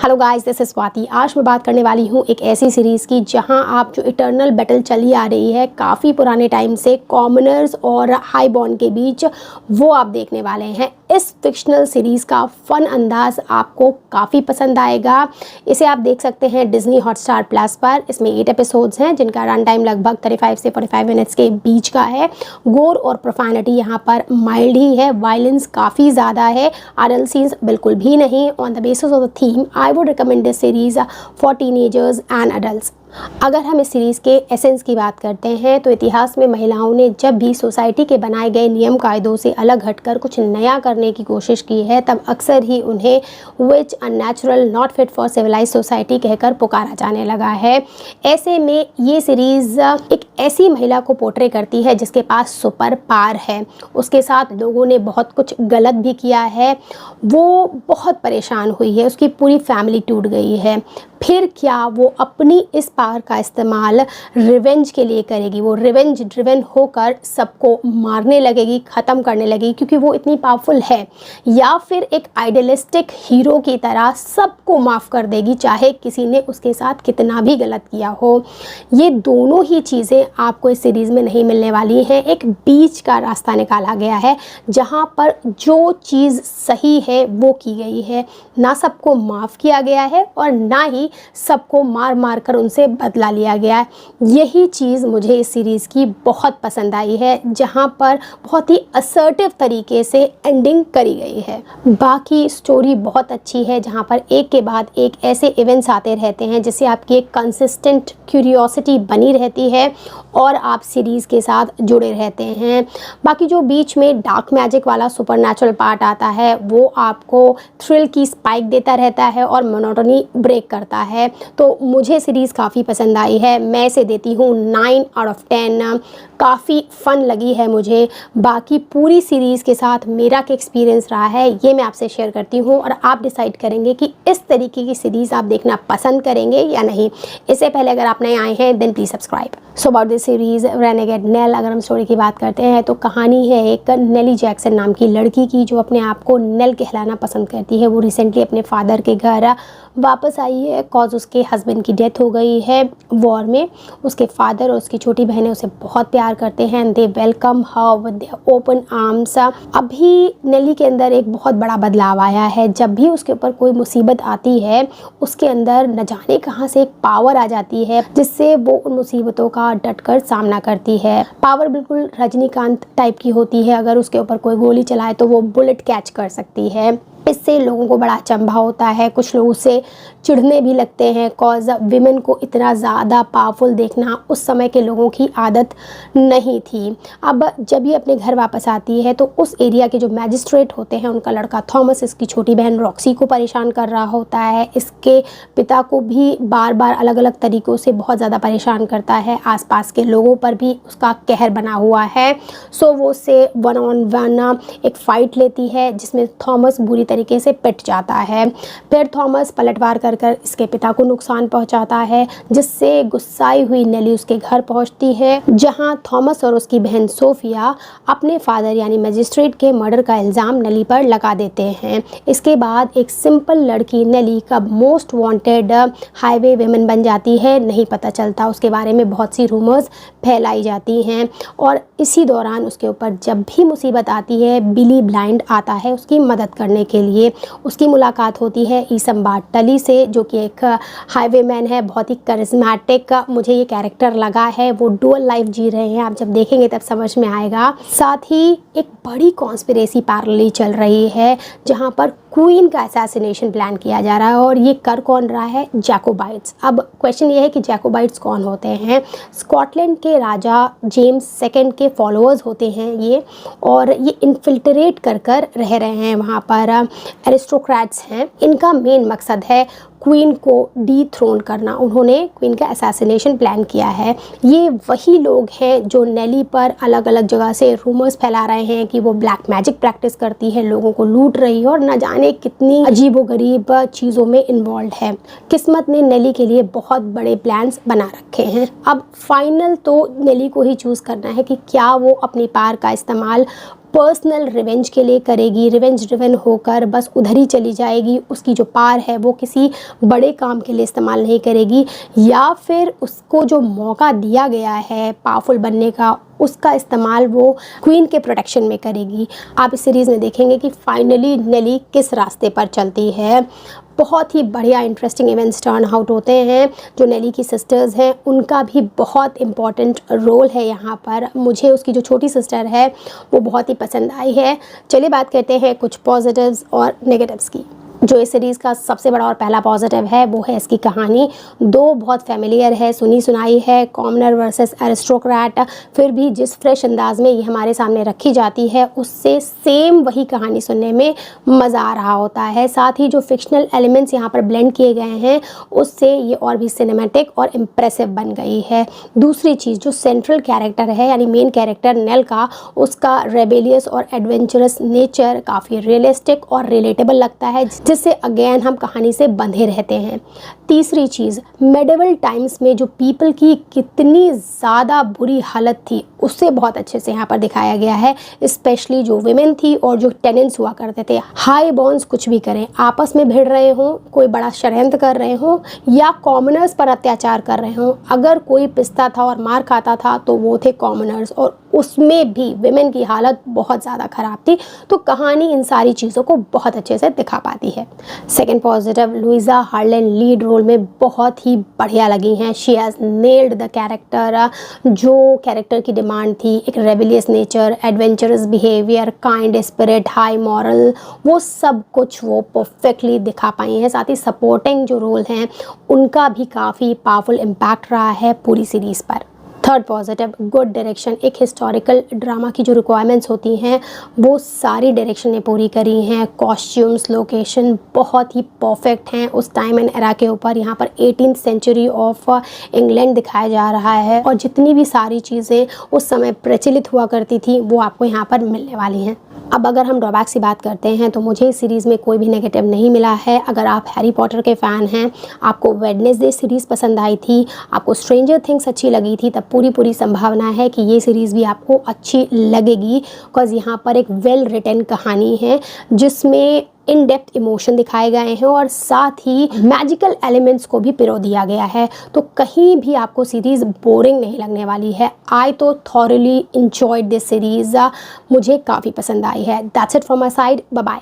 Hello guys, this is Swati. आज मैं बात करने वाली हूँ एक ऐसी सीरीज़ की जहाँ आप जो इटर्नल बैटल चली आ रही है काफ़ी पुराने टाइम से कॉमनर्स और हाई बॉर्न के बीच, वो आप देखने वाले हैं। इस फिक्शनल सीरीज़ का फ़न अंदाज आपको काफ़ी पसंद आएगा। इसे आप देख सकते हैं डिज्नी हॉटस्टार प्लस पर। इसमें 8 एपिसोड्स हैं जिनका रन टाइम लगभग 35 से 45 मिनट्स के बीच का है। गोर और प्रोफैनिटी यहाँ पर माइल्ड ही है, वायलेंस काफ़ी ज़्यादा है, अडल्ट सीन्स बिल्कुल भी नहीं। On the basis of the theme I would recommend this series for teenagers and adults। अगर हम इस सीरीज़ के एसेंस की बात करते हैं तो इतिहास में महिलाओं ने जब भी सोसाइटी के बनाए गए नियम कायदों से अलग हटकर कुछ नया करने की कोशिश की है, तब अक्सर ही उन्हें witch unnatural, not fit for civilise society कहकर पुकारा जाने लगा है। ऐसे में ये सीरीज़ एक ऐसी महिला को पोर्ट्रे करती है जिसके पास सुपर पावर है। उसके साथ लोगों ने बहुत कुछ गलत भी किया है, वो बहुत परेशान हुई है, उसकी पूरी फैमिली टूट गई है। फिर क्या वो अपनी इस पावर का इस्तेमाल रिवेंज के लिए करेगी? वो रिवेंज ड्रिवन होकर सबको मारने लगेगी, ख़त्म करने लगेगी क्योंकि वो इतनी पावरफुल है, या फिर एक आइडियलिस्टिक हीरो की तरह सबको माफ़ कर देगी चाहे किसी ने उसके साथ कितना भी गलत किया हो? ये दोनों ही चीज़ें आपको इस सीरीज़ में नहीं मिलने वाली हैं। एक बीच का रास्ता निकाला गया है जहाँ पर जो चीज़ सही है वो की गई है। ना सबको माफ़ किया गया है और ना ही सबको मार मार कर उनसे बदला लिया गया है। यही चीज़ मुझे इस सीरीज़ की बहुत पसंद आई है, जहाँ पर बहुत ही असर्टिव तरीके से एंडिंग करी गई है। बाकी स्टोरी बहुत अच्छी है, जहाँ पर एक के बाद एक ऐसे इवेंट्स आते रहते हैं जिससे आपकी एक कंसिस्टेंट क्यूरियोसिटी बनी रहती है और आप सीरीज़ के साथ जुड़े रहते हैं। बाकी जो बीच में डार्क मैजिक वाला सुपरनैचुरल पार्ट आता है वो आपको थ्रिल की स्पाइक देता रहता है और मोनोटोनी ब्रेक करता है। तो मुझे सीरीज़ काफ़ी पसंद आई है, मैं इसे देती हूँ 9 आउट ऑफ 10। काफ़ी फ़न लगी है मुझे। बाकी पूरी सीरीज़ के साथ मेरा क्या एक्सपीरियंस रहा है ये मैं आपसे शेयर करती हूँ और आप डिसाइड करेंगे कि इस तरीके की सीरीज़ आप देखना पसंद करेंगे या नहीं। इससे पहले अगर आप नए आए हैं then please subscribe. So about this series renegade nail, अगर हम स्टोरी की बात करते हैं तो कहानी है एक नेली जैक्सन नाम की लड़की की जो अपने आप को नेल कहलाना पसंद करती है। वो रिसेंटली अपने फादर के घर वापस आई है कॉज उसके हस्बैंड की डेथ हो गई है वॉर में। उसके फादर और उसकी छोटी बहनें उसे बहुत प्यार करते हैं and they welcome her with their open arms. अभी नेली के अंदर एक बहुत बड़ा बदलाव आया है। जब भी उसके ऊपर कोई मुसीबत आती है उसके अंदर न जाने कहाँ से एक पावर आ जाती है जिससे वो उन मुसीबतों का डटकर सामना करती है। पावर बिल्कुल रजनीकांत टाइप की होती है, अगर उसके ऊपर कोई गोली चलाए तो वो बुलेट कैच कर सकती है। इससे लोगों को बड़ा अचंभा होता है, कुछ लोग उससे चिढ़ने भी लगते हैं कॉज विमेन को इतना ज़्यादा पावरफुल देखना उस समय के लोगों की आदत नहीं थी। अब जब ये अपने घर वापस आती है तो उस एरिया के जो मैजिस्ट्रेट होते हैं उनका लड़का थॉमस इसकी छोटी बहन रॉक्सी को परेशान कर रहा होता है। इसके पिता को भी बार बार अलग अलग तरीक़ों से बहुत ज़्यादा परेशान करता है। आसपास के लोगों पर भी उसका कहर बना हुआ है। सो वो उससे 1-on-1 एक फ़ाइट लेती है जिसमें थॉमस बुरी तरीके से पिट जाता है। फिर थॉमस पलटवार कर इसके पिता को नुकसान पहुंचाता है, जिससे गुस्साई हुई नेली उसके घर पहुंचती है जहां थॉमस और उसकी बहन सोफिया अपने फादर यानी मजिस्ट्रेट के मर्डर का इल्ज़ाम नेली पर लगा देते हैं। इसके बाद एक सिंपल लड़की नेली कब मोस्ट वांटेड हाईवे विमेन बन जाती है नहीं पता चलता। उसके बारे में बहुत सी रूमर्स फैलाई जाती हैं और इसी दौरान उसके ऊपर जब भी मुसीबत आती है बिली ब्लाइंड आता है उसकी मदद करने के लिए। उसकी मुलाकात होती है ईसम्बार्ड टली से जो कि एक हाईवेमैन है, बहुत ही करिश्मेटिक मुझे ये कैरेक्टर लगा है। वो डुअल लाइफ जी रहे हैं, आप जब देखेंगे तब समझ में आएगा। साथ ही एक बड़ी कॉन्स्पिरेसी पैरेलली चल रही है जहाँ पर क्वीन का असैसिनेशन प्लान किया जा रहा है और ये कर कौन रहा है? जैकोबाइट्स। अब क्वेश्चन ये है कि जैकोबाइट्स कौन होते हैं? स्कॉटलैंड के राजा जेम्स सेकंड के फॉलोअर्स होते हैं ये, और ये इन्फिल्ट्रेट कर रह रहे हैं वहाँ पर। एरिस्टोक्रेट्स हैं। इनका मेन मकसद है क्वीन को डीथ्रोन करना। उन्होंने क्वीन का असैसिनेशन प्लान किया है। ये वही लोग हैं जो नेली पर अलग अलग जगह से रूमर्स फैला रहे हैं कि वो ब्लैक मैजिक प्रैक्टिस करती है, लोगों को लूट रही है और न जाने कितनी अजीबोगरीब चीज़ों में इन्वॉल्व है। किस्मत ने नेली के लिए बहुत बड़े प्लान्स बना रखे हैं। अब फाइनल तो नेली को ही चूज़ करना है कि क्या वो अपनी पावर का इस्तेमाल पर्सनल रिवेंज के लिए करेगी, रिवेंज ड्रिवन होकर बस उधर ही चली जाएगी, उसकी जो पावर है वो किसी बड़े काम के लिए इस्तेमाल नहीं करेगी, या फिर उसको जो मौका दिया गया है पावरफुल बनने का उसका इस्तेमाल वो क्वीन के प्रोटेक्शन में करेगी। आप इस सीरीज़ में देखेंगे कि फाइनली नेली किस रास्ते पर चलती है। बहुत ही बढ़िया इंटरेस्टिंग इवेंट्स टर्न आउट होते हैं। जो नेली की सिस्टर्स हैं उनका भी बहुत इम्पॉर्टेंट रोल है यहाँ पर। मुझे उसकी जो छोटी सिस्टर है वो बहुत ही पसंद आई है। चलिए बात करते हैं कुछ पॉजिटिव्स और नेगेटिव्स की। जो इस सीरीज़ का सबसे बड़ा और पहला पॉजिटिव है वो है इसकी कहानी। दो बहुत फेमिलियर है, सुनी सुनाई है, कॉमनर वर्सेस एरिस्टोक्रेट, फिर भी जिस फ्रेश अंदाज में ये हमारे सामने रखी जाती है उससे सेम वही कहानी सुनने में मज़ा आ रहा होता है। साथ ही जो फिक्शनल एलिमेंट्स यहाँ पर ब्लेंड किए गए हैं उससे ये और भी सिनेमैटिक और इम्प्रेसिव बन गई है। दूसरी चीज़, जो सेंट्रल कैरेक्टर है यानी मेन कैरेक्टर नेल का, उसका रेबेलियस और एडवेंचरस नेचर काफ़ी रियलिस्टिक और रिलेटेबल लगता है, जिससे अगेन हम कहानी से बंधे रहते हैं। तीसरी चीज़, मेडिवल टाइम्स में जो पीपल की कितनी ज़्यादा बुरी हालत थी उससे बहुत अच्छे से यहाँ पर दिखाया गया है। स्पेशली जो विमेन थी और जो टेनेंट्स हुआ करते थे। हाई बॉन्ड्स कुछ भी करें, आपस में भिड़ रहे हों, कोई बड़ा षड्यंत्र कर रहे हों या कॉमनर्स पर अत्याचार कर रहे हों, अगर कोई पिसता था और मार खाता था तो वो थे कॉमनर्स, और उसमें भी विमेन की हालत बहुत ज़्यादा ख़राब थी। तो कहानी इन सारी चीज़ों को बहुत अच्छे से दिखा पाती है। Second positive, Louisa Harland lead role में बहुत ही बढ़िया लगी हैं। She has nailed the character. जो कैरेक्टर की डिमांड थी, एक rebellious nature, adventurous behaviour, kind spirit, high moral, वो सब कुछ वो परफेक्टली दिखा पाई हैं। साथ ही सपोर्टिंग जो रोल हैं उनका भी काफ़ी पावरफुल इम्पैक्ट रहा है पूरी सीरीज़ पर। Third positive, good direction. एक हिस्टोरिकल ड्रामा की जो रिक्वायरमेंट्स होती हैं वो सारी डायरेक्शन ने पूरी करी हैं। कॉस्ट्यूम्स, लोकेशन बहुत ही परफेक्ट हैं उस टाइम एंड एरा के ऊपर। यहाँ पर 18th सेंचुरी ऑफ इंग्लैंड दिखाया जा रहा है, और जितनी भी सारी चीज़ें उस समय प्रचलित हुआ करती थी वो आपको यहाँ पर मिलने वाली हैं। अब अगर हम ड्रॉबैक्स की बात करते हैं तो मुझे इस सीरीज़ में कोई भी नेगेटिव नहीं मिला है। अगर आप हैरी पॉटर के फ़ैन हैं, आपको वेडनेसडे सीरीज़ पसंद आई थी, आपको स्ट्रेंजर थिंग्स अच्छी लगी थी, तब पूरी संभावना है कि ये सीरीज़ भी आपको अच्छी लगेगी। बिकॉज़ यहाँ पर एक वेल रिटन कहानी है जिसमें इन डेप्थ इमोशन दिखाए गए हैं और साथ ही मैजिकल एलिमेंट्स को भी पिरो दिया गया है। तो कहीं भी आपको सीरीज़ बोरिंग नहीं लगने वाली है। आई तो थॉरली इंजॉयड दिस सीरीज़, मुझे काफ़ी पसंद आई है। That's it from my side, bye bye.